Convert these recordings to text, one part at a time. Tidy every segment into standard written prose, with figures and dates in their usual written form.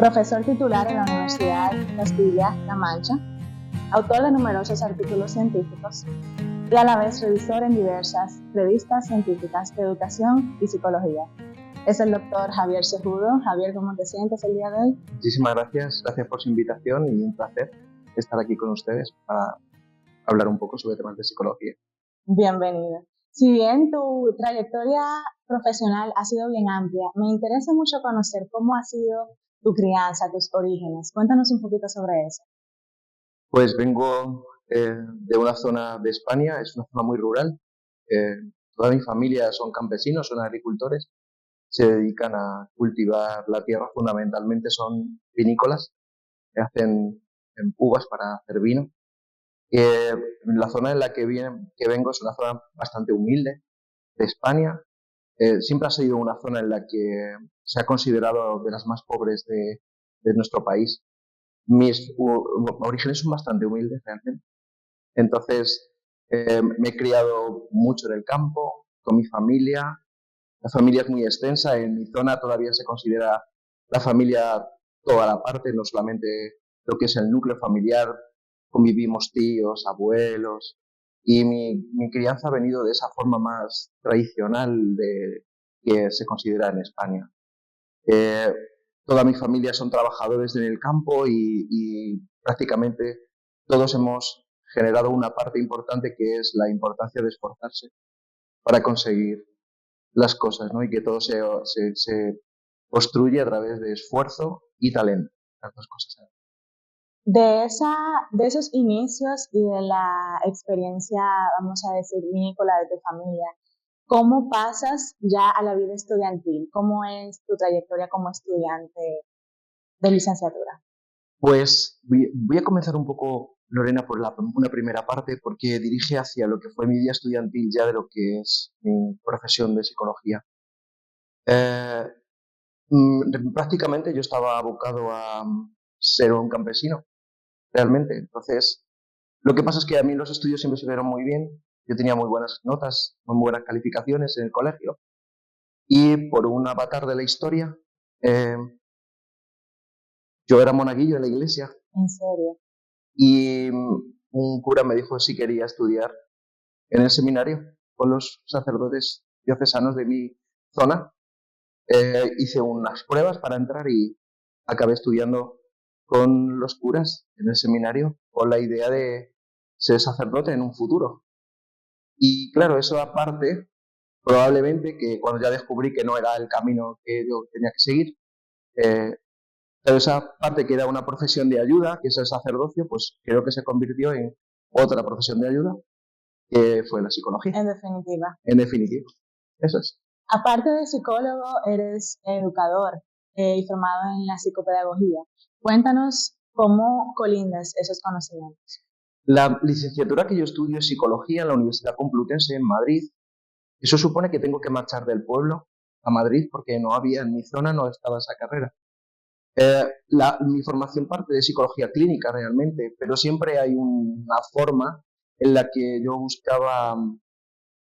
Profesor titular en la Universidad Castilla-La Mancha, autor de numerosos artículos científicos y a la vez revisor en diversas revistas científicas de educación y psicología. Es el doctor Javier Cejudo. Javier, ¿cómo te sientes el día de hoy? Muchísimas gracias por su invitación y un placer estar aquí con ustedes para hablar un poco sobre temas de psicología. Bienvenido. Si bien tu trayectoria profesional ha sido bien amplia, me interesa mucho conocer cómo ha sido tu crianza, tus orígenes. Cuéntanos un poquito sobre eso. Pues vengo de una zona de España, es una zona muy rural. Toda mi familia son campesinos, son agricultores, se dedican a cultivar la tierra, fundamentalmente son vinícolas, que hacen uvas para hacer vino. La zona en la que vengo es una zona bastante humilde de España. Siempre ha sido una zona en la que se ha considerado de las más pobres de nuestro país. Mis orígenes son bastante humildes realmente. Entonces, me he criado mucho en el campo, con mi familia. La familia es muy extensa. En mi zona todavía se considera la familia toda la parte, no solamente lo que es el núcleo familiar. Convivimos tíos, abuelos. Y mi crianza ha venido de esa forma más tradicional que se considera en España. Eh, Toda mi familia son trabajadores en el campo y prácticamente todos hemos generado una parte importante que es la importancia de esforzarse para conseguir las cosas, ¿no? Y que todo se construye a través de esfuerzo y talento, las dos cosas. De esos inicios y de la experiencia, vamos a decir, vinícola de tu familia, ¿cómo pasas ya a la vida estudiantil? ¿Cómo es tu trayectoria como estudiante de licenciatura? Pues voy a comenzar un poco, Lorena, por una primera parte, porque dirige hacia lo que fue mi vida estudiantil ya de lo que es mi profesión de psicología. Eh, Prácticamente yo estaba abocado a ser un campesino, realmente. Entonces, lo que pasa es que a mí los estudios siempre se me dieron muy bien. Yo tenía muy buenas notas, muy buenas calificaciones en el colegio. Y por un avatar de la historia, eh, yo era monaguillo en la iglesia. ¿En serio? Y un cura me dijo si quería estudiar en el seminario con los sacerdotes diocesanos de mi zona. Hice unas pruebas para entrar y acabé estudiando con los curas en el seminario con la idea de ser sacerdote en un futuro. Y claro, eso aparte, probablemente que cuando ya descubrí que no era el camino que yo tenía que seguir, eh, pero esa parte que era una profesión de ayuda, que es el sacerdocio, pues creo que se convirtió en otra profesión de ayuda, que fue la psicología. En definitiva. En definitiva, eso es. Aparte de psicólogo, eres educador y formado en la psicopedagogía. Cuéntanos cómo colindas esos conocimientos. La licenciatura que yo estudio es psicología en la Universidad Complutense en Madrid. Eso supone que tengo que marchar del pueblo a Madrid porque no había, en mi zona no estaba esa carrera. Mi formación parte de psicología clínica realmente, pero siempre hay una forma en la que yo buscaba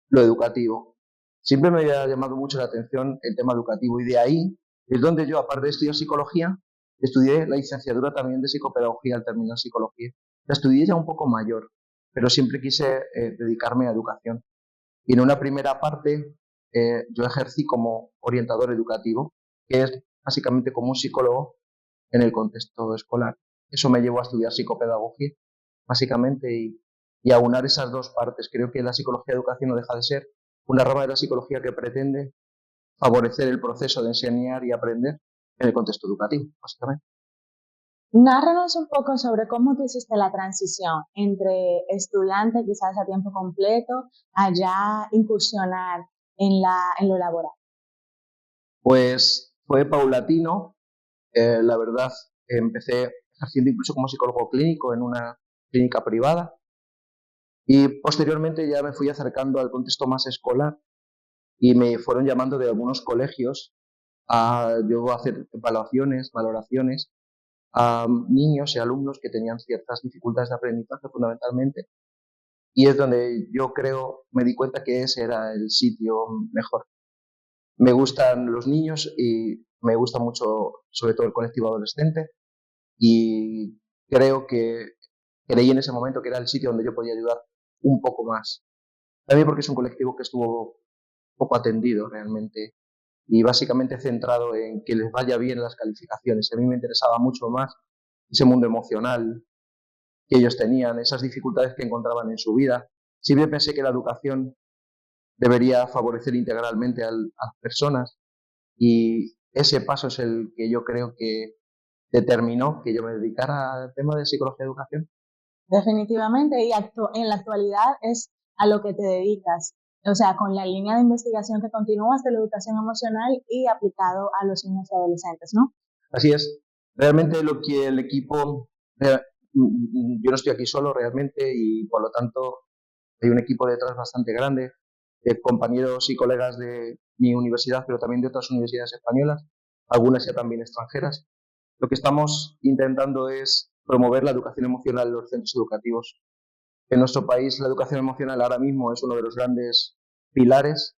lo educativo. Siempre me había llamado mucho la atención el tema educativo y de ahí es donde yo, aparte de estudiar psicología, estudié la licenciatura también de psicopedagogía al terminar psicología. La estudié ya un poco mayor, pero siempre quise dedicarme a educación. Y en una primera parte yo ejercí como orientador educativo, que es básicamente como un psicólogo en el contexto escolar. Eso me llevó a estudiar psicopedagogía, básicamente, y aunar esas dos partes. Creo que la psicología de educación no deja de ser una rama de la psicología que pretende favorecer el proceso de enseñar y aprender en el contexto educativo, básicamente. Nárranos un poco sobre cómo tú hiciste la transición entre estudiante quizás a tiempo completo a ya incursionar en lo laboral. Pues fue paulatino, la verdad, empecé ejerciendo incluso como psicólogo clínico en una clínica privada y posteriormente ya me fui acercando al contexto más escolar y me fueron llamando de algunos colegios a yo hacer valoraciones a niños y alumnos que tenían ciertas dificultades de aprendizaje fundamentalmente, y es donde yo creo, me di cuenta que ese era el sitio mejor. Me gustan los niños y me gusta mucho, sobre todo el colectivo adolescente, y creo que creí en ese momento que era el sitio donde yo podía ayudar un poco más. También porque es un colectivo que estuvo poco atendido realmente y básicamente centrado en que les vaya bien las calificaciones. A mí me interesaba mucho más ese mundo emocional que ellos tenían, esas dificultades que encontraban en su vida. Siempre pensé que la educación debería favorecer integralmente a las personas y ese paso es el que yo creo que determinó que yo me dedicara al tema de psicología y educación. Definitivamente, y en la actualidad es a lo que te dedicas, o sea, con la línea de investigación que continúas de la educación emocional y aplicado a los niños y adolescentes, ¿no? Así es. Realmente lo que el equipo, yo no estoy aquí solo realmente y por lo tanto hay un equipo detrás bastante grande de compañeros y colegas de mi universidad, pero también de otras universidades españolas, algunas ya también extranjeras. Lo que estamos intentando es promover la educación emocional en los centros educativos. En nuestro país la educación emocional ahora mismo es uno de los grandes pilares.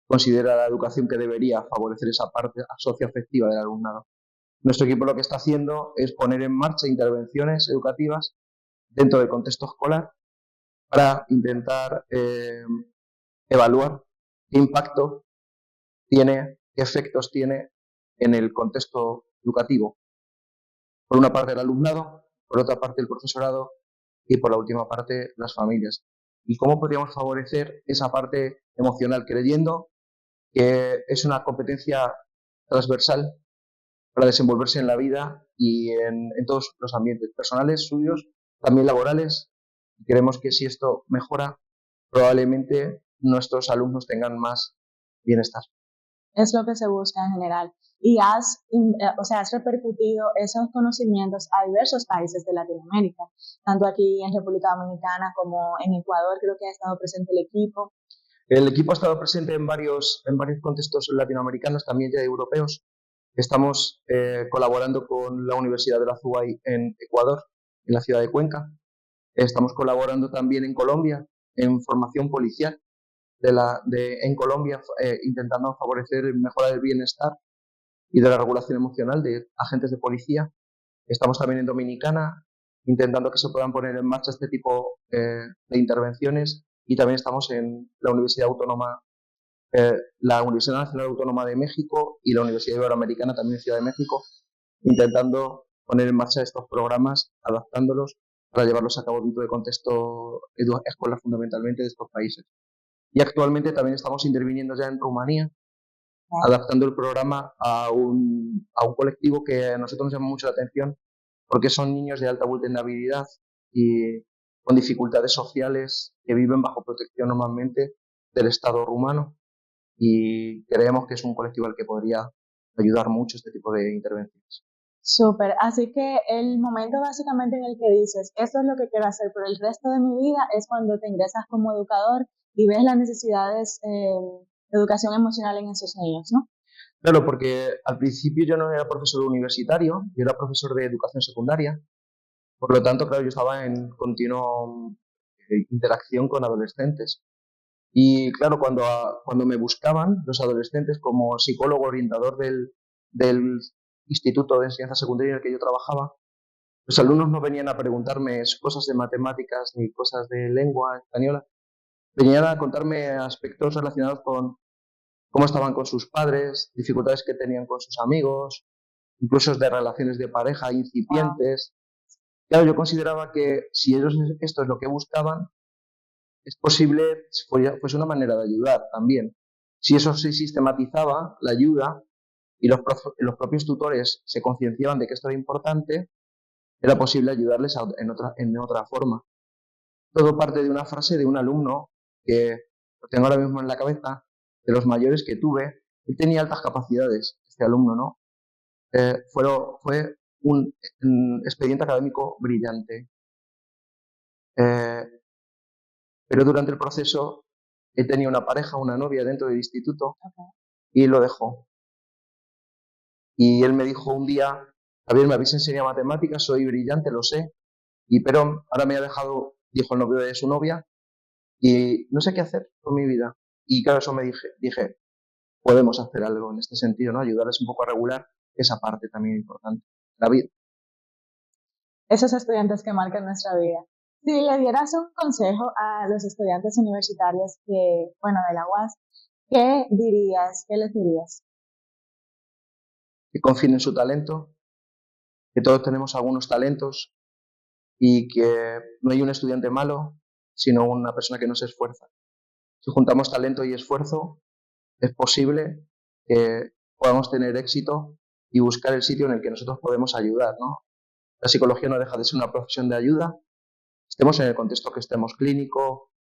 Considera la educación que debería favorecer esa parte socioafectiva del alumnado. Nuestro equipo lo que está haciendo es poner en marcha intervenciones educativas dentro del contexto escolar para intentar evaluar qué impacto tiene, qué efectos tiene en el contexto educativo. Por una parte el alumnado, por otra parte el profesorado y por la última parte las familias. ¿Y cómo podríamos favorecer esa parte emocional creyendo que es una competencia transversal para desenvolverse en la vida y en todos los ambientes personales suyos, también laborales? Y creemos que si esto mejora, probablemente nuestros alumnos tengan más bienestar. Es lo que se busca en general. Y has repercutido esos conocimientos a diversos países de Latinoamérica, tanto aquí en República Dominicana como en Ecuador, creo que ha estado presente el equipo. El equipo ha estado presente en varios contextos latinoamericanos, también ya europeos. Estamos colaborando con la Universidad de la Zubay en Ecuador, en la ciudad de Cuenca. Estamos colaborando también en Colombia en formación policial en Colombia, intentando favorecer y mejorar el bienestar y de la regulación emocional de agentes de policía. Estamos también en Dominicana intentando que se puedan poner en marcha este tipo de intervenciones y también estamos en la Universidad Autónoma, la Universidad Nacional Autónoma de México y la Universidad Iberoamericana también en Ciudad de México, intentando poner en marcha estos programas, adaptándolos para llevarlos a cabo dentro del contexto escolar fundamentalmente de estos países. Y actualmente también estamos interviniendo ya en Rumanía, adaptando el programa a un colectivo que a nosotros nos llama mucho la atención porque son niños de alta vulnerabilidad y con dificultades sociales que viven bajo protección normalmente del Estado rumano y creemos que es un colectivo al que podría ayudar mucho este tipo de intervenciones. Súper, así que el momento básicamente en el que dices, esto es lo que quiero hacer por el resto de mi vida, es cuando te ingresas como educador y ves las necesidades de educación emocional en esos niños, ¿no? Claro, porque al principio yo no era profesor universitario, yo era profesor de educación secundaria, por lo tanto, claro, yo estaba en continua interacción con adolescentes. Y claro, cuando me buscaban los adolescentes como psicólogo orientador del Instituto de Enseñanza Secundaria en el que yo trabajaba, los alumnos no venían a preguntarme cosas de matemáticas ni cosas de lengua española, venían a contarme aspectos relacionados con cómo estaban con sus padres, dificultades que tenían con sus amigos, incluso de relaciones de pareja incipientes. Claro, yo consideraba que si ellos esto es lo que buscaban, es posible fuese una manera de ayudar también. Si eso se sistematizaba, la ayuda, y los propios tutores se concienciaban de que esto era importante, era posible ayudarles en otra forma. Todo parte de una frase de un alumno que lo tengo ahora mismo en la cabeza, de los mayores que tuve. Él tenía altas capacidades, este alumno, ¿no? Fue un expediente académico brillante. Pero durante el proceso él tenía una pareja, una novia dentro del instituto y lo dejó. Y él me dijo un día, Javier, me habéis enseñado matemáticas, soy brillante, lo sé, pero ahora me ha dejado, dijo el novio de su novia, y no sé qué hacer con mi vida. Y claro, eso dije, podemos hacer algo en este sentido, ¿no? Ayudarles un poco a regular esa parte también importante, la vida. Esos estudiantes que marcan nuestra vida. Si le dieras un consejo a los estudiantes universitarios de la UAS, ¿qué dirías? ¿Qué les dirías? Que confíen en su talento, que todos tenemos algunos talentos y que no hay un estudiante malo, sino una persona que no se esfuerza. Si juntamos talento y esfuerzo, es posible que podamos tener éxito y buscar el sitio en el que nosotros podemos ayudar, ¿no? La psicología no deja de ser una profesión de ayuda, estemos en el contexto que estemos, clínico,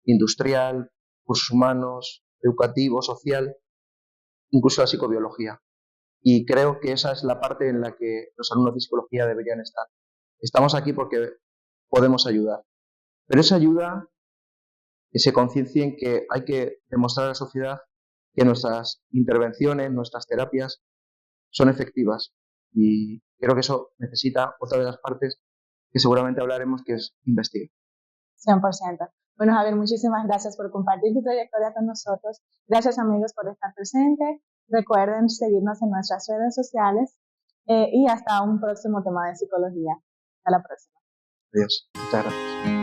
industrial, recursos humanos, educativo, social, incluso la psicobiología. Y creo que esa es la parte en la que los alumnos de psicología deberían estar. Estamos aquí porque podemos ayudar. Pero esa ayuda, que se conciencien que hay que demostrar a la sociedad que nuestras intervenciones, nuestras terapias son efectivas. Y creo que eso necesita otra de las partes que seguramente hablaremos, que es investigar. 100%. Bueno, Javier, muchísimas gracias por compartir tu trayectoria con nosotros. Gracias, amigos, por estar presentes. Recuerden seguirnos en nuestras redes sociales y hasta un próximo tema de psicología. Hasta la próxima. Adiós. Muchas gracias.